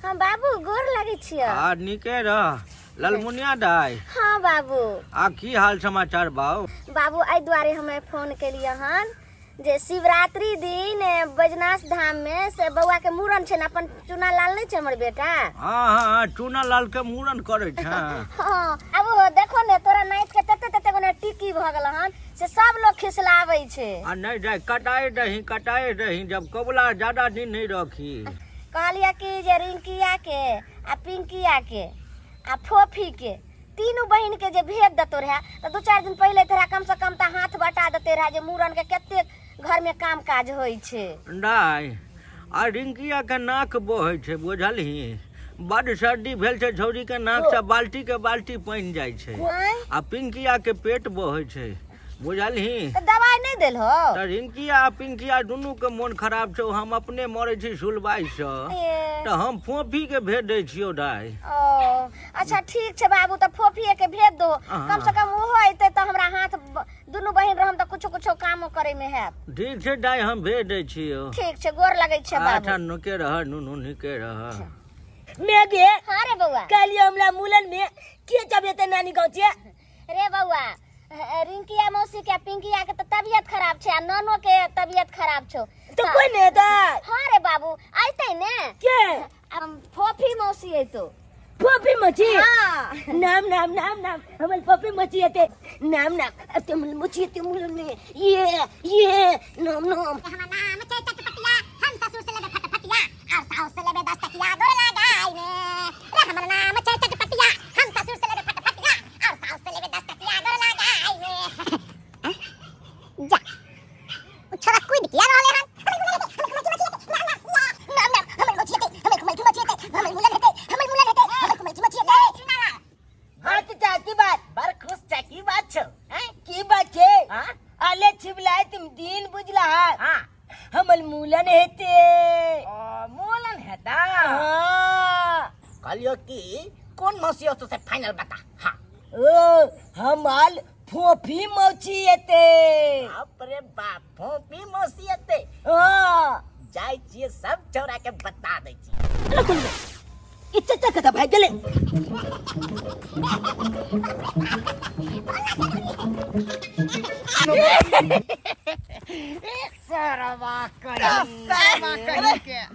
हाँ बाबू गोर लगे छियै। आ निके रह ललमुनिया दाई। हाँ बाबू। आ की हाल समाचार बाबू? बाबू आई द्वारे हमें फोन के लिए हन जे शिवरात्रि दिन बैजनाथ धाम में से बउआ के मूड़न छे न, अपन चूना लाल नहीं छे हमर बेटा। हाँ चूना लाल के मूड़न करे छे। हाँ अब देखो ने तोरा नाइट के तते तते गोने टिकी भ गेल हन से सब लोग खिसलावे छे। आ नहीं जाए कटाए रही जब कबला ज्यादा दिन नहीं रखी। कहलिया कि जे रिंकिया के आ पिंकिया के आ फोफी के तीनों बहन के जे भेज दतो रहे तो 2-4 दिन पहले तोरा कम से कम हाथ बटा देते रहे जे मूड़न के केते घर में काम काज होई छे। नहीं आ रिंकिया के नाक बोहे छे बुझलही, बड़ सर्दी भेल छे छौरी के नाक से बाल्टी के बाल्टी पानी जाय छे। आ पिंकिया के पेट बोहे छे बुझलही, तो दवाई नहीं देल हो? तो रिंकिया आ पिंकिया दुनू के मन खराब छे, हम अपने मरे छी सुलबाई से, तो हम फोफी के भेज दे छियो दाई। ओ अच्छा ठीक छे बाबू, तो फोफी के भेज दो, कम से कम वो होते तो हमरा हाथ दुनू बहन रहम तो कुछ काम करे में है। ठीक छे दाई हम भेज दे छियो। ठीक छे गोर लगे छे बाबू। अच्छा नुके रह नुनू निके रह। मैं गे हाँ रे बउआ। काली हमला मूलन में के तबियत नानी गाँव छे रे बउआ रिंकिया मौसी के पिंकिया के तो तबियत खराब छे, ननो के तबियत खराब छो। तो कोई नहीं था। हाँ रे बाबू आइते ने के फोफी मौसी है तो पपी मची। हाँ नाम हमल पपी मची है नाम तुम मची तुम मूलन में ये नाम हमारा नाम है चटपटिया, हम ससुर से लेबे फटफटिया और सास से लेबे 10 टकिया गोर लगाई में। रे हमारा नाम है चटपटिया, हम ससुर से लेबे फटफटिया और सास से लेबे 10 टकिया गोर लगाई में। जा छोरा कोई दिया रहले हन तुम दिन बुझला हमल मूलन हेते मूलन है दा। हाँ कलियो की कौन मौसी हो तो से फाइनल बता। हाँ ओ हमल फोफी मौची हेते। बाप रे बाप फोफी मौसी हते। हाँ जाय छिए सब छोरा के बता दे छी। इतना कथा भाई चले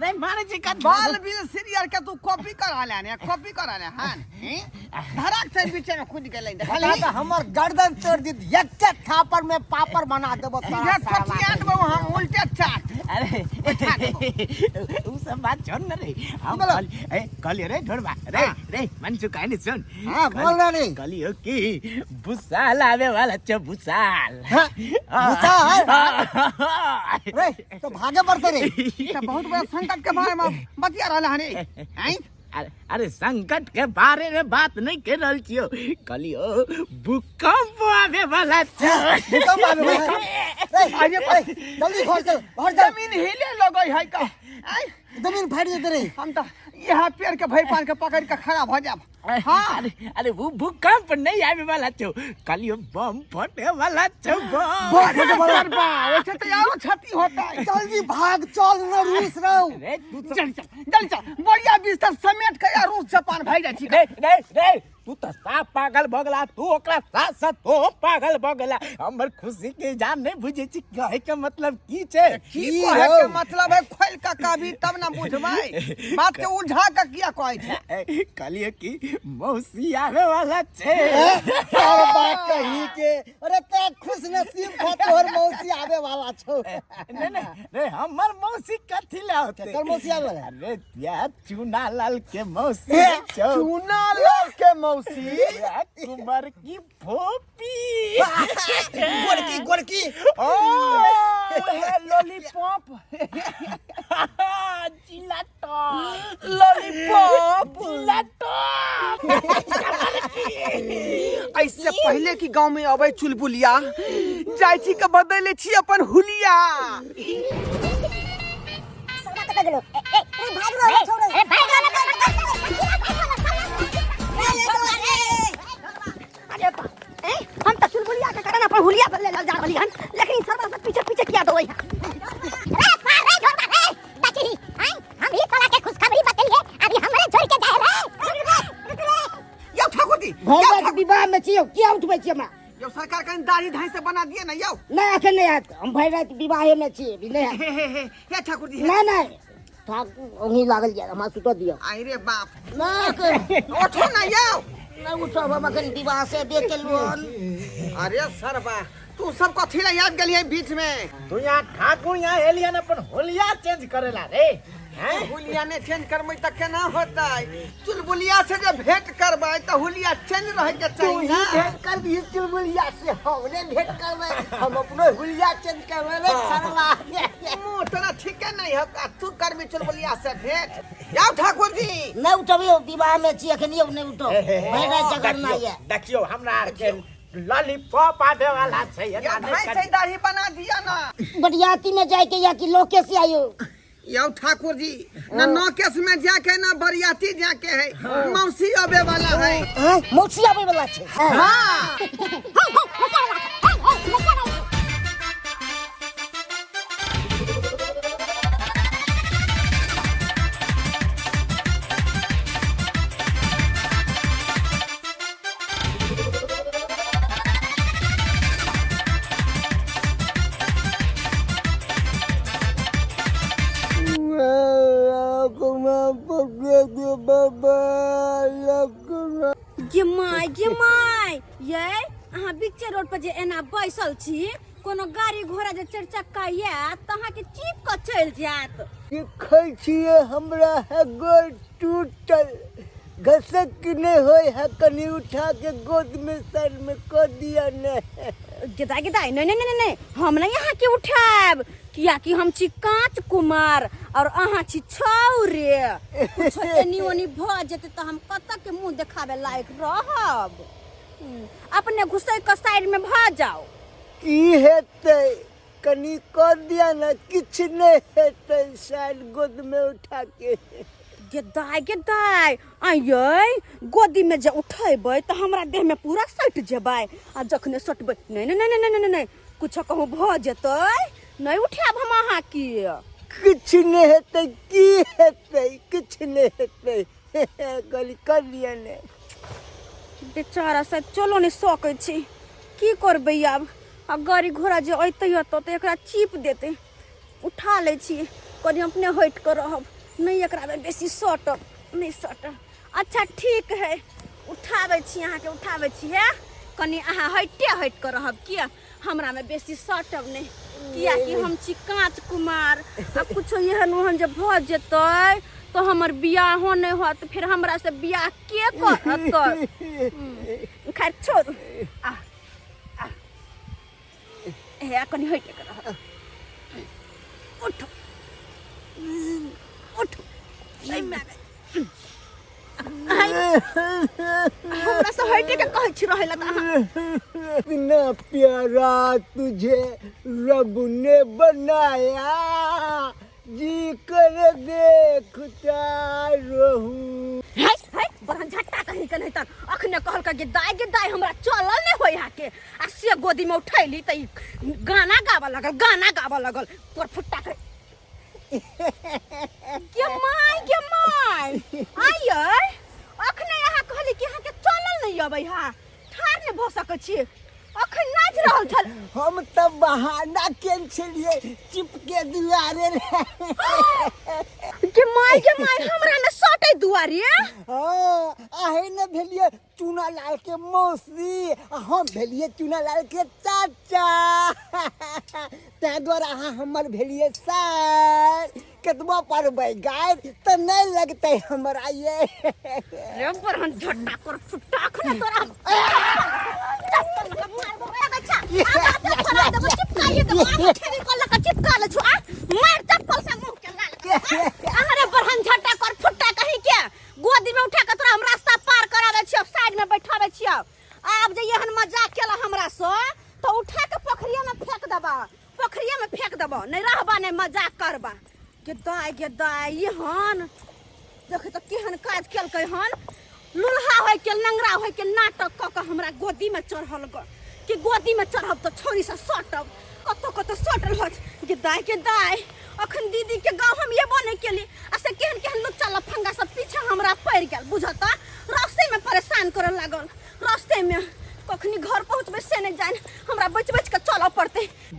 नहीं माने जी का बाल बिल सीरियल के तू कॉपी करा ले हन धड़क से बीच में खुद के ले खाली हमर गर्दन तोड़ दी एक थापर में पापड़ बना देबो। सीधा छटियाट में वहां उल्टे चाट। अरे उ सब बात छोड़ न रे। हम कल रे ढोड़बा रे मंचू कहनी सुन। हां बोल ना रे। कलियो की भूसाल आवे वाला छ भूसाल। रे तो भागे पड़ते रे, तो बहुत बड़ा संकट के बारे में बतिया रहले हनी हैं। अरे संकट के बारे में बात नहीं कर रहल छियो, कलियो भूकंप आवे वाला छ। भूकंप आवे वाला रे आगे जल्दी खोल चल और जमीन हिले लगई है का जमीन फाड़ देते रे। हम तो यहाँ पेड़ के भई पान के पकड़ के खड़ा भ जाब। हाँ अरे वो भूकंप नहीं आवे वाला छ, कलियो बम फटे वाला छ। बम वैसे तो यारो क्षति होता है। जल्दी भाग चल न रूस रहो। जल्दी चल बढ़िया बिस्तर समेट के या रूस जापान भाई जा ठीक है। रे तू तो साफ पागल भगला, तू ओकरा साथ साथ तो पागल भगला। हमर खुशी के जान नहीं बुझे छी कहे के मतलब की छे। की कहे के मतलब है खोल का काबी तब ना बुझबै बात के उलझा के किया कहै छै। कलियो की मौसी आवे वाला छे। सब बात कही के अरे ते खुश नसीब खा तोहर मौसी आवे वाला छौ। नहीं रे हमर मौसी कथि ला होते। कर मौसी आवे वाला अरे या चूना लाल के मौसी छौ। चूना लाल के मौसी कुमार की फोपी गोरकी ओ लॉलीपॉप ऐसे पहले की गांव में अबे चुलबुलिया जायची के बदले छी अपन हुलिया। हम तो चुलबुलिया के करना पर हुलिया बदले लग जा रही हन, लेकिन सरवा से पीछे पीछे किया दो। रे सारे ढोलबा रे बची हैं हम ही साला के खुशखबरी बतलिए। अभी हमरे में चाहिए क्या उठबै छी हमरा यो सरकार कहीं दाढ़ी धाई से बना दिए ना यो नहीं अखन नहीं आत हम भरि रात विवाहे में छी अभी नहीं आत हे ठाकुर जी नहीं नहीं ठाकुर ओही लागल जा हमरा सुतो दियो आई रे बाप नहीं उठो ना यो नहीं उठो हम अखन विवाह से दे के लोन अरे सरबा तू सब कथी ला याद गलिए बीच में तू यहाँ ठाकुर यहाँ एलियन अपन होलिया चेंज करेला रे हैं हुलिया ने चेंज करबै त केना होतै चुलबुलिया से जब भेंट करबै त हुलिया चेंज रहे के तू चाहिए ही ना भेंट कर दी चुलबुलिया से हमने भेंट करबै हम अपनो हुलिया चेंज करबै रे सरवा मुंह तोरा ठीके नहीं हो का तू करबी चुलबुलिया से भेंट याओ ठाकुर जी नहीं उठबियो विवाह में छी अखन यो नहीं उठो भरि रात जगरना ये देखियो हमरा आर के लॉलीपॉप आबे वाला छै या भाई से दाढ़ी बना दिया ना बरियाती में जाए के या कि लोके से आयो याओ ठाकुर जी ना नौकेस में जाके ना बरियाती जाके है मौसी आबे वाला है मौसी आबै वाला छै हां गे माय ये अहाँ बिच्चे रोड पर जे एना बैसल छी कोनो गाड़ी घोड़ा जे चारि चक्का ये त अहाँ के चीप क चल जात देखै छियै हमरा है गोड़ टूटल घसक नहीं होय है कनी उठा के गोद में सर में क दिया ने गेदा नहीं हम नहीं यहाँ के उठाब किया कि हम छी कांच कुमार और अहाँ छी छौरे कुछ एनी ओनी भ जेते त हम कत के मुंह देखावे लायक रहब अपने घुसै के साइड में भ जाओ की हेतै कनी क दिया ना किछ नहीं हेतै साइड गोद में उठा के गेदाय आयै गोदी में जे उठेबै त हमरा देह में पूरा सट जेबै आ जखने सटबै नहीं कुछ कहूँ भ जेतै नहीं उठाब हम अहाँ की किछ नहीं हेतै की हेतै किछ नहीं हेतै गली कर दिया ने बेचारा से चलो नहीं सकै छी की करबै आब आ गाड़ी घोड़ा जे अइतै त एकरा चीप देतै उठा लै छी कनी अपने हट कर रहब नहीं एकरा में बेसी सटब नहीं सटब अच्छा ठीक है उठाबै छी अहाँ के उठाबै छी है कनी अहाँ हट कर रहब किया हमरा में बेसी सटब नहीं किया कि हम छी कांच कुमार आ कुछ एहन ओहन जे भ जेतै तो हमर बियाह नहीं होत फिर हमरा से बियाह के करत खैर छोड़ आ हे कनी हट कर रहब उठ उठ नहीं मैं हमरा से हटे के कहै छी रहैला त अहाँ इतना प्यारा तुझे रब ने बनाया जी कर देखता रहूं है बरन झट्टा कहि के नहीं त अखने कहल के दाई हमरा चलल नहीं होय हा के आ से गोदी में उठैली त गाना गावा लगल तोर फुट्टा के के माय आयै अखने यहाँ कहली कि यहाँ के चलल नहीं अबै हा ठार ने भ सकै छी अखन नाच रहल छल हम तब बहाना केन छलिए चिपके दुआरे के माय हमरा में सटै दुआरे हां आहे न भेलिए चूना लाल के मौसी हम भेलिए चूना लाल के चाचा ते द्वारा अहाँ हमर भेलिए सर कतबा पर गाय त नहीं लगते हमरा ये रे बरहन झट्टा कर फुट्टा खने तोरा चिपका ले छु मार चप्पल से मुंह के लाल अरे बरहन झट्टा कर फुट्टा कहीं के गोदी में उठा के तोरा हम रास्ता पार करावे छियो साइड में बैठावे छियो आब जे एहन मजाक केला हमरा से तो उठा के पोखरिया में फेंक देबा नहीं रहबा नहीं मजाक करबा के दाई हन देख त केहन काज केलकै हन लुल्हा होय के लंगड़ा होय के नाटक क के हमरा गोदी में चढ़ल ग कि गोदी में चढ़ब त छोरी से सटब कतो सटल होत के दाई अखन दीदी के गांव हम ये बने केली आ से केहन लुच्चा लफंगा सब पीछे हमरा पड़ गेल बुझता रास्ते में परेशान करे लागल रास्ते में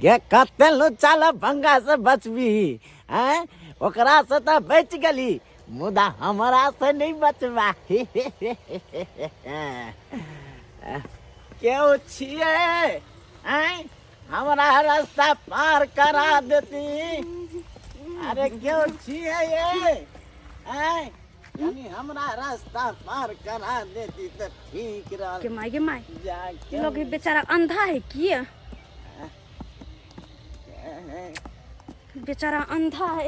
गे कतेलू चल भंगा से बचबी हैं ओकरा से तो बच गली मुदा हमरा से नहीं बचबा क्यों छिए हैं हमरा रास्ता पार करा देती अरे क्यों छिए ये हैं यानी हमरा रास्ता पार करा देती तो ठीक रह के माय जा लोग ये बेचारा अंधा है किए बेचारा अंधा है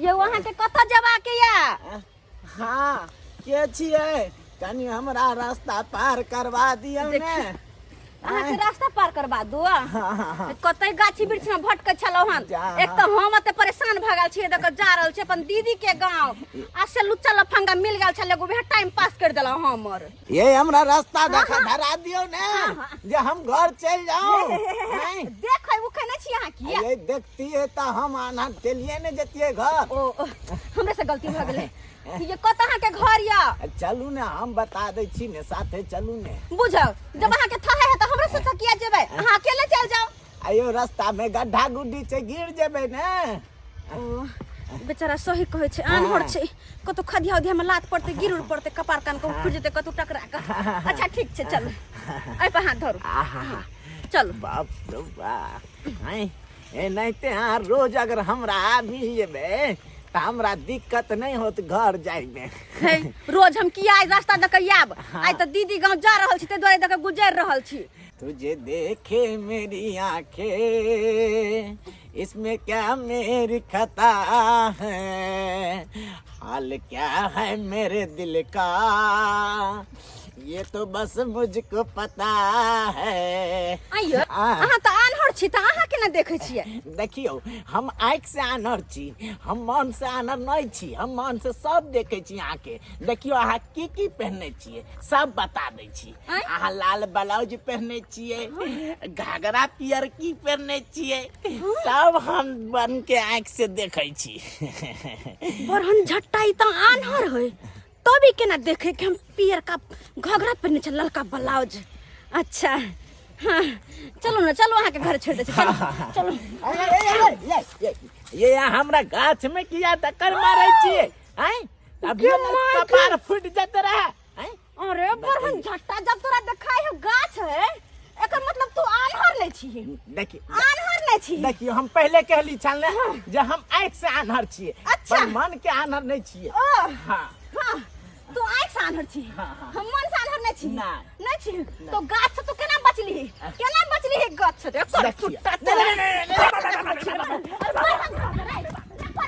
ये वहाँ के कथा जबा के या हाँ के छिए कनी हमरा रास्ता पार करवा दियो ने अहाँ के रास्ता पार करवा दो कतई गाछी वृक्ष में भटके छलो हन जा। एक तो हम एते परेशान भगल छिए देख जा रहल छी अपन दीदी के गांव आ से लुच्चा लफंगा मिल गेल छले एगो वह टाइम पास कर देला हमर ये हमरा रास्ता धरा दियो ने जे हम घर चल जाओ देख उ कहने छी अहाँ की ये देखती है तो हम आना चलिए ने जतिए घर ओ हमरे से गलती भ गेलै ये कतहाँ के घर या चलू ने हम बता दै छी ने साथे चलू ने बुझौ जब अहाँ के थाहे है तो हमरे से किया जेबै अहाँ अकेले चल जाओ आयो रास्ता में गड्ढा गुड्ढी से गिर जेबै ने ओ बेचारा सही कहै छै अनहर छै कतो खदिया उदिया में लात पड़ते गिर पड़ते कपार कान को खुज जेते कतो टकरा का अच्छा ठीक छै चल आई पे हाथ धरू चल बाप रे बाप हैं ए नैते हां रोज अगर हमरा मिल जेबै त हमरा दिक्कत नहीं होत घर जाय में रोज हम किया आज रास्ता द के आब आई त दीदी गांव जा रहल छी ते द्वारे द के गुजर रहल छी तुझे देखे मेरी आंखें इसमें क्या मेरी खता है हाल क्या है मेरे दिल का ये तो बस मुझको पता है आइयो अहाँ त अनहर छी त अहाँ के न देखै छियै देखियो हम आँख से आनर छी हम मन से आनर नहीं छी हम मन से सब देखे छी अहाँ के देखियो अहाँ की पहने छिए सब बता दै छी अहाँ लाल ब्लाउज पहने छिए घाघरा पियर की पहने छिए सब हम बन के आँख से देखे छी बरहन झट्टाई त अनहर है तभी केना देखे कि हम पियर का घघरा पहने छ ललका ब्लाउज अच्छा हाँ चलो ना चलो अहाँ के घर छोड़ दे चलो चलो ये हमरा गाछ में किया टक्कर मारे छिए हैं अभी कपार फूट जात रहा हैं अरे बरहन झट्टा जब तोरा देखाई हो गाछ है एकर मतलब तू आनहर नहीं छी देखिए आनहर नहीं छी देखियो हम पहले कहली छल जे हम आँख से आनहर छिए अच्छा। पर मन के आनहर नहीं छिए हां हाँ तू आँख से आनहर छी हम मन से आनहर नहीं छी नहीं। नहीं छी तो गाछ से तू केना बचली है गाछ से एकर देखिए।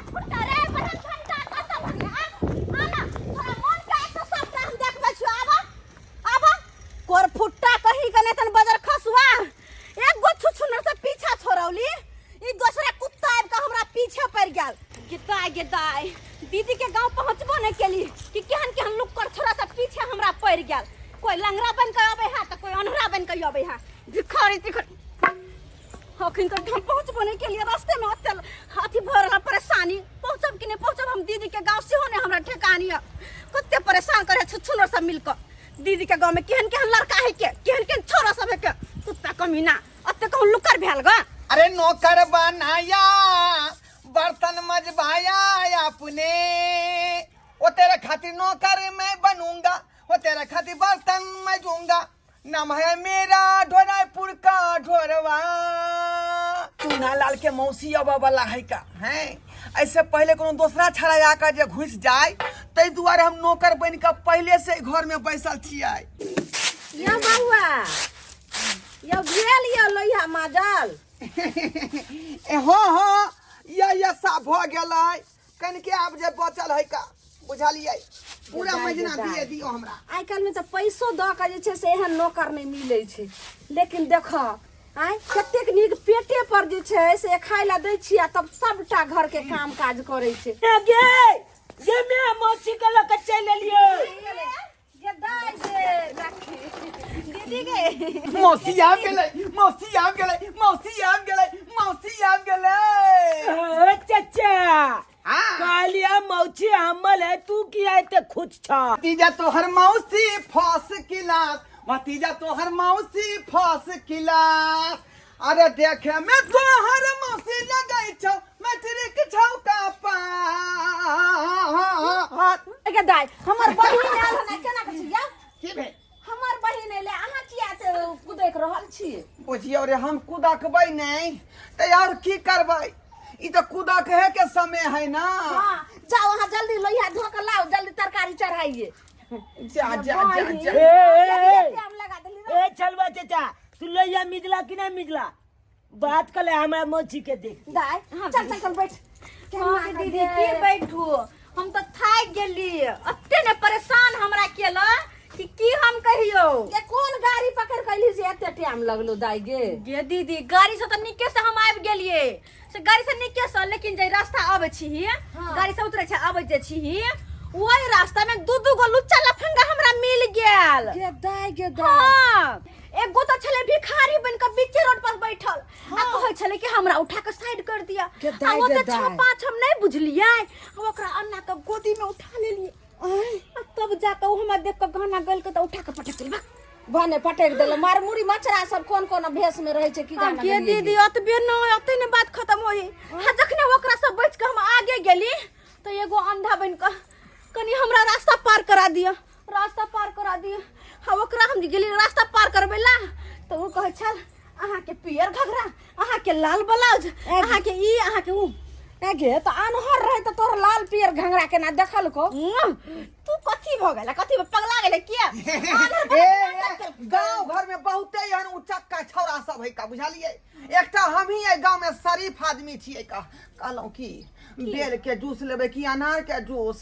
फुट्टा रे बरहन झट्टा कत भगे आना थोड़ा मन के आँख से सबटा हम देखबै छी आबा कोर फुट्टा कहीं कने तन बजर खसुआ एक गो छुछुनर से पीछा छोड़ौली ई दूसरे कुत्ता आब के हमरा पीछे पड़ गेल गेदाय दीदी के गांव पहुंचबो नहीं केली कि केहन लोग कर छोरा से पीछे हमरा पड़ गेल कोई लंगड़ा बन के आबे है त कोई अनहरा बन के आबे है भिखारी हखिन तक हम पहुंचबो नहीं केली रास्ते में अतल हाथी भरल परेशानी पहुंचब कि नहीं पहुंचब हम दीदी के गांव से होने हमरा ठेकानी कते परेशान करे छुछुनर सब मिलकर दीदी के गांव में केहन लड़का है के केहन छोरा सब है के कुत्ता कमीना अते कहूं लुकर भेल ग अरे नौकर बनाया बर्तन मजबाया अपने वो तेरे खातिर नौकर मैं बनूंगा वो तेरे खातिर बर्तन मजूंगा नाम है मेरा ढोरापुर का ढोरवा चूना लाल के मौसी अब वाला है का है ऐसे पहले कोनो दूसरा छड़ा आकर जे घुस जाए तै दुआरे हम नौकर बन के पहले से घर में बैसल छियै या बउआ या भेल या लोहा माजल हो ये सब भ गेलै कनिके आब जे बचल है का बुझलियै पूरा महीना दिए दियो हमरा आइ काल्हि में तो पैसो द के जे छै से एहन नौकर नहीं मिले छै लेकिन देख आइ कतेक नीक पेटे पर जे छै से खाय ला दै छियै तब सबटा घर के काम काज करे छै ये मैं मौसी के लक चल लियो ये दाई दे राखी दीदी के मौसी आ गेलै मौसी आ गेलै मौसी आ गेलै मौसी आ गेलै चाचा हां कालिया मौसी हमल है तू किया ते खुद छा भतीजा तोहर मौसी फस किलास भतीजा तोहर मौसी फस किलास अरे देखे मैं तोहर मौसी लगाई छौ मैट्रिक छौका पार एके दाई हमर बहिन आयल हन केना कहै छी या की भेल हमर बहिन एले अहाँ किया से कुदैक रहल छी बुझियौ रे हम कुदकबै नहीं तो यार की करबै ई तो कुदक है के समय है ना हां जाओ वहां जल्दी लोहिया धो के लाओ जल्दी तरकारी चढ़ाइए जा जा जा जा टाइम लगा देली ए चलवा चाचा तू लइया मिजला कि ना मिजला बात कर ले हमरा मोची के देख दाई चल चल चल बैठ हां दीदी की बैठू हम तो थाक गेली अत्ते ने परेशान हमरा केला कि हम कहियो ये कौन गाड़ी पकड़ कैली से एते टाइम लगलो दाई गे दीदी गाड़ी से त निके से हम आबि गेलिए से गाड़ी से निके से लेकिन जे रास्ता आबै छी गाड़ी से उतरै छै आबै जे छी ओही रास्ता में दू गो लुच्चा लफंगा हमरा मिल गेल गे दाई हां एगो तो छले भिखारी बन के बीच रोड पर बैठल आ कहै छले कि हमरा उठा के साइड कर दिया आ वो तो छह पांच हम नहीं बुझलिए ओकरा अन्ना के गोदी में उठा लेलिए तब जाके वो हमरा देख के गाना गल के तो उठा के पटक देल भने पटक देल मार मुड़ी मछरा सब कोन भेष में रहे छै कि गाना के दीदी अतबे न अते ने बात खत्म होई हा जखने ओकरा सब बच के हम आगे गेली तो एगो अंधा बन के कनी हमरा रास्ता पार करा दिया हा ओकरा हम गेली रास्ता पार करबेला तो वो कहे छल अहाँ के पियर घघरा अहाँ के लाल ब्लाउज अहाँ के ई अहाँ के उ गे तो अनहर रहे तो तोर लाल पियर घंगरा के ना देखल को तू कथी भ गेला कथी पगला गेले किया गांव घर में बहुते एहन उचक्का छौरा सब है का बुझलिए एकटा हम ही गांव में शरीफ आदमी छिए का कहलौ की बेल के जूस लेबे की अनार के जूस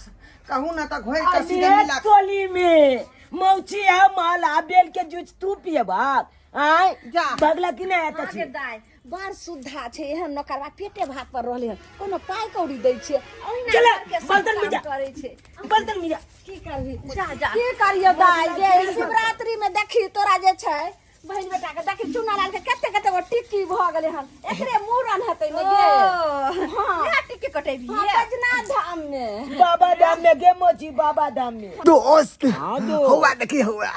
कहू ना त घोर के सीधे मिला टोली में मौची है माला बेल के जूस तू पियबा आय जा बगला कि ना आता आगे दाई बार सुधा छै एहन नौकरवा पेटे भात पर रहले हन कोनो पाई कौड़ी दै छै ओहिना चले, करके सब बर्तन काम मिजा। करे छै बर्तन मिजा की करबी जा की करियो दाई गे शिवरात्रि में देखी तोरा जे छै बहन बेटा के देखी चूना लाल के कते गो टिक्की भ गेले हन एकरे मूरन हेतै ने गे हां या टिक्की कटेबी बजना धाम में बाबा धाम में गे मोची बाबा धाम में दोस्त हाँ दोस्त। हुआ देखी हुआ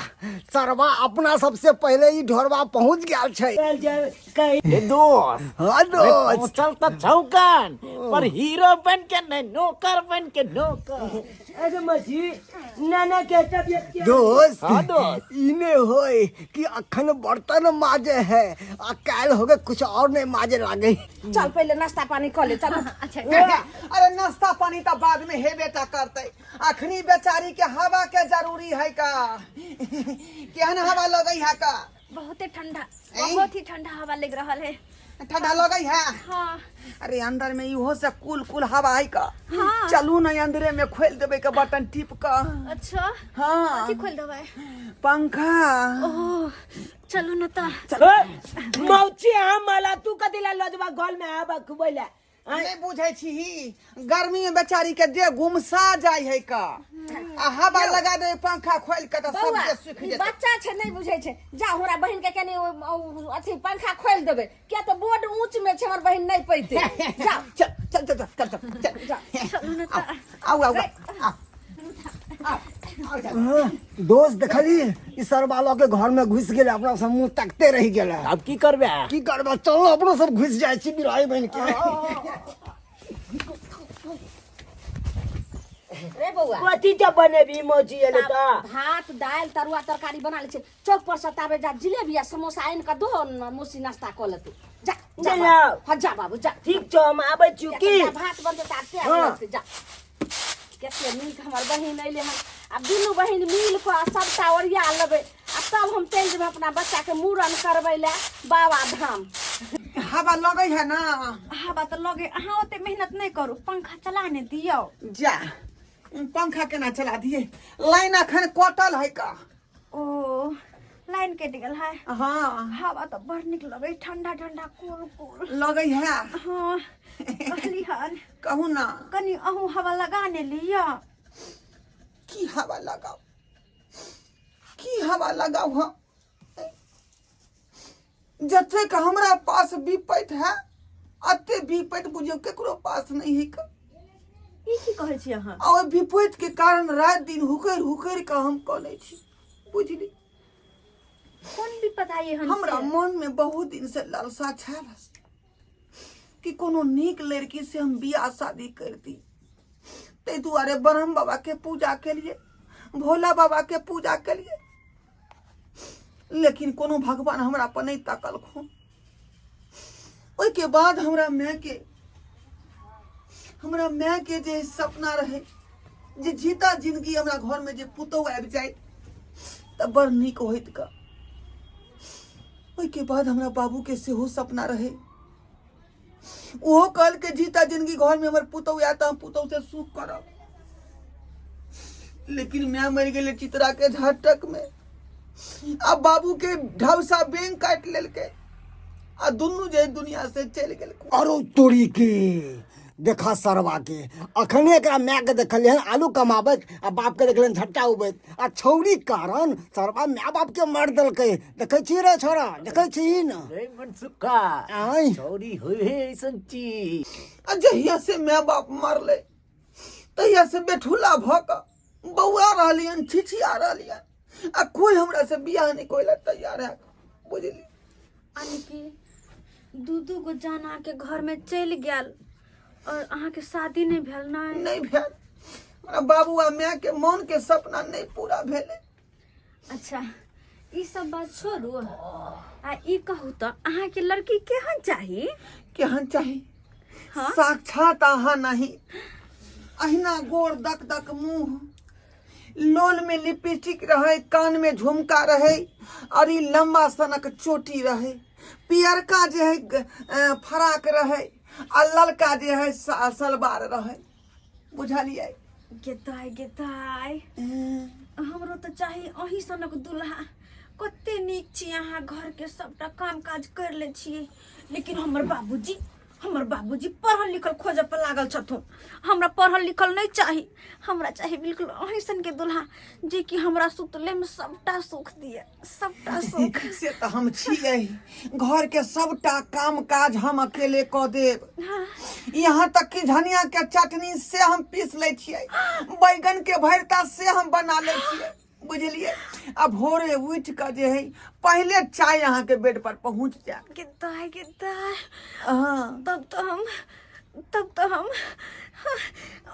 सरवा अपना सबसे पहले ही ढोरवा पहुंच गया छै चल जाए कहीं ए दोस्त हाँ दोस्त पहुंचल त छौकन पर हीरो बन के नहीं नौकर बन के नौकर अरे मोची नाना के तबियत क्या दोस्त हाँ दोस्त। इने होय कि अखन बर्तन माजे है आ काल हो गए कुछ और नहीं माजे लागे चल पहले नाश्ता पानी कर ले चल अच्छा अरे नाश्ता पानी तो बाद में हेबे ता करते अखनी बेचारी के हवा के जरूरी है का केहन हवा लगई है का बहुत ही ठंडा ऐं? बहुत ही ठंडा हवा लग रहा है ठंडा लगई है हाँ अरे अंदर में इहो से कुल हवा है का हाँ। चलू ना अंदरे में खोल देबे के बटन टिप का अच्छा हाँ की खोल दवा पंखा ओह चलो न ता मौची हम माला तू कदिला लजवा घर में आबा खुबैला नहीं बुझे छी गर्मी में बेचारी के देह गुमसा जाय है का आ हवा लगा दे पंखा खोल के तो सब बौआ देह सूख ई जेतै बच्चा छै नहीं बुझै छै जा हमरा बहिन के कनी अथी पंखा खोल देबे किया तो बोर्ड ऊंच में छै हमर बहिन नहीं पैते जा चल चल चल चल चल चल चलो न ता आओ आओ आओ दोस्त देखली ई सरवा लोग के घर में घुस गेले अपना सब मुंह तकते रह गेले अब की करबे की करबा चलो अपनो सब घुस जाय छी बिराई बन के रे बौआ कथी त बनेबी मौची एले त भात दाल तरुआ तरकारी बना ले छै चौक पर से ताबे जा जिलेबी आ समोसा आइन के दो मुसी नाश्ता कर ले तू जा जा चलो। हां जा बाबू जा ठीक छ हम आबै छु की जा, भात बनते ताते हाँ। लगते जा केते मिल के हमर बहिन अइले हन अब दुनू बहिन मिल के आ सबटा ओरिया लेबे आ तब हम चल जेबै अपना बच्चा के मूड़न करबै ले बाबा धाम हवा लगई है ना हवा तो लगे अहाँ ओते मेहनत नहीं करू पंखा चला ने दियो जा पंखा केना चला दिए लाइन अखन कटल है का ओ लाइन कट गेल है हाँ हवा तो बड़ निक लगे ठंडा ठंडा कूल लगई है हाँ कहली हन कहू ना कनी अहू हवा लगाने लिया की हवा लगाओ हाँ जते का हमरा पास विपैत है अते विपैत बुझियो केकरो पास नहीं है का ई की कहै छी अहाँ आ ओइ विपैत के कारण रात दिन हुकर के हम कने छी बुझली कौन विपत आई हमसे? हमरा मन में बहुत दिन से लालसा छल कि कोनो नीक लड़की से हम बियाह शादी करती। ते दुआरे ब्रह्म बाबा के पूजा के लिए, भोला बाबा के पूजा के लिए, लेकिन कोनो भगवान हमरा पर नहीं ताकल खून। ओई के बाद हमरा माँ के जे सपना रहे जे जीता जिंदगी हमरा घर में जे पुतौ आबि जाए त बड़ नीक होइत का। ओई के बाद हमरा बाबू के सेहो सपना रहे, ओहो कहल के जीता जिंदगी घर में हमर पुतौ आया त हम पुतौ से सुख करब। लेकिन मैं मर गेले चित्रा के झटक में, अब बाबू के ढवसा बैंक काट लेलके आ दुनू जे दुनिया से चल गेल। अरो तोरी के देखा सरवा के अखने एकरा माय के देखलिए आलू कमाबे आ बाप के देखलिए झट्टा उबैत आ छौरी कारण सरवा माय बाप के मार देलकै। देखै छी रे छोरा, देखै छी न रे मनसुखा आई छोरी होय है ऐसन चीज। आ जहिया से माय बाप मरले तहिया से बेठुला भ क बौआ रहलियन, छिछिया रहलियन आ कोई हमरा से बियाह नहीं कोइला तैयार है। बुझली यानी कि दू गो जाना के घर में चल गेल और अहाँ के शादी नहीं भेल ना? नहीं भेल। हमरा बाबू आ माय के मन के सपना नहीं पूरा भेले। अच्छा ई सब बात छोड़ू आ ई कहू तो अहाँ के लड़की केहन चाही? केहन चाही? हाँ? साक्षात अहाँ नहीं, अहिना गोर दक दक मुंह, लोल में लिपस्टिक रहे, कान में झुमका रहे और ई लंबा सनक चोटी रहे, पियरका जे है फराक रहे आ ललका जे है सलवार रहे। बुझलिए? गेदाय गेदाय हमरो तो चाही अही सनक दुल्हा। कते नीक छी अहाँ, घर के सबटा काम काज कर ले छिए, लेकिन हमर बाबूजी पढ़ल लिखल खोजे पर लागल छथुन। हमरा पढ़ल लिखल नहीं चाही, हमरा चाही बिल्कुल अही सन के दुल्हा जे कि हमरा सुतले में सबटा सुख दिए, सबटा सुख। से तो हम छिए, घर के सबटा काम काज हम अकेले क देब। हाँ। यहाँ तक कि धनिया के चटनी से हम पीस ले छिए, बैगन के भरता से हम बना ले छिए। बुझलिए? अब भोरे उठ कर जे है पहले चाय यहाँ के बेड पर पहुँच जाए। गेदाय हाँ। तब तो हम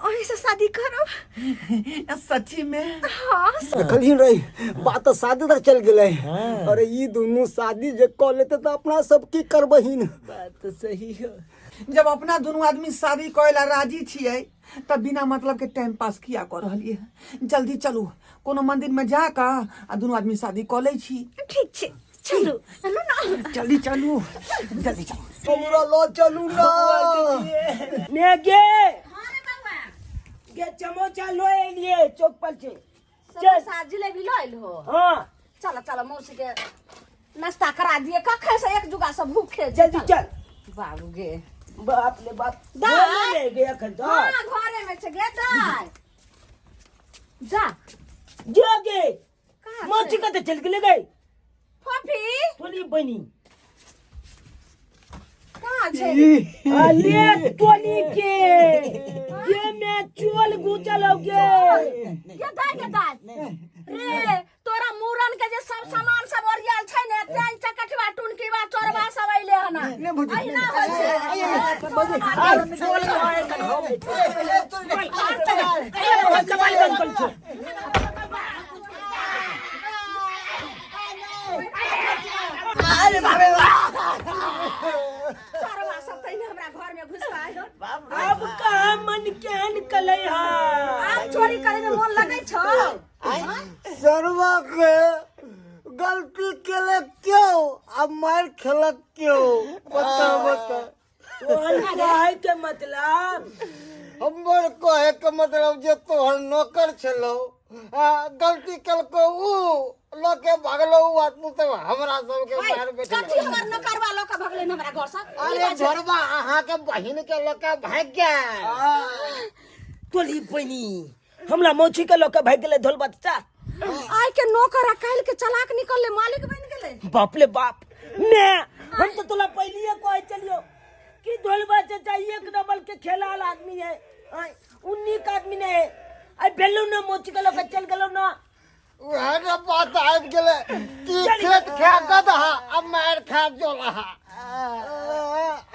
वही से शादी करब। सच्ची में? हाँ। देखलिए रे बात तो शादी तक चल गेले। अरे ई दोनों शादी जे क लेते तो अपना सब की करबहिन। बात तो सही है। जब अपना दोनों आदमी शादी करेला राजी छिए तब बिना मतलब के टाइम पास किया कर रहलिए है। जल्दी चलू कोनो मंदिर में जा का आ दोनों आदमी शादी क ले छी। ठीक छे, चलू ना। जल्दी चलू, जल्दी चलू। हमरा लो चलू ना। ने गे गे चमोचा लो एलिए चौक पर से। चल साथ जिलेबी लाइल हो। हां चलो मौसी के नाश्ता करा दिए, कखे से एक जुगा सब भूखे जल्दी चल। बाबू गे बाप ले बाप दाई ले गे अखन तो। हां घरे में छे गे दाई। जा जोगे कहाँ मोची कते चल गेले गई फफी तोली बनी कहाँ छे? अले तोली के ये मैं चोल गुचल हो गे। के दाई रे तोरा मूरन के जे सब सामान सब ओरियल छै ने, तेल चकटवा टुनकी बा चोरबा सब अइले हन। अहिना होय छै। चोल होय कन हो चपाल बंद कर छो। अरे बाबे चोरबा सब तइने हमरा घर में घुसवाय दो। अब कहाँ मन के निकले हा। आप चोरी करे में मन लगै छौ? सरवा के गलती केले क्यों अब मार खेलक क्यों? बता तोहर काहे के मतलब? हमर कहे के मतलब जे तोहर नौकर छलो गलती कलको ऊ लोके भागलो ऊ आदमी तो हमरा सब के मार बैठल। कथी हमर नौकरवा लोग के भगले हमरा घर से? अरे झरबा अहाँ के बहिन के लोके भाग गया। तोली बनी हमरा मौची के लोग भाग गेले धोल बच्चा। आइ के नौकर काल के चलाक निकलले, मालिक बन गेले। बाप ले बाप ने हम तो तोला पहलिए कहे चलियो कि धोल बच्चा चाहिए एक नंबर के खेलाल आदमी है। उन्नीस आदमी ने आई बेलू ना मोची के लोग चल गेलो ना। वह बात आबि गेले कि खेत खा गधा अब मार खा जोला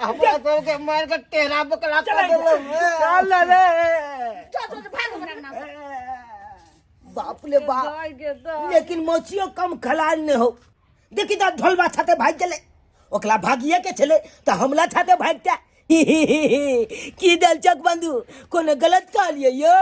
हमरा सबके मार के टेढ़ा बकला कर देलो चल रे चल भाग हमरा नाम से। बाप ले बाप लेकिन मोचियो कम खलाल ने हो देखी ता ढोलबा छाते भाग गेले ओकला भागिए के चले तो हमला छाते भागता की दलचक बंधु कोनो गलत कह लिए यो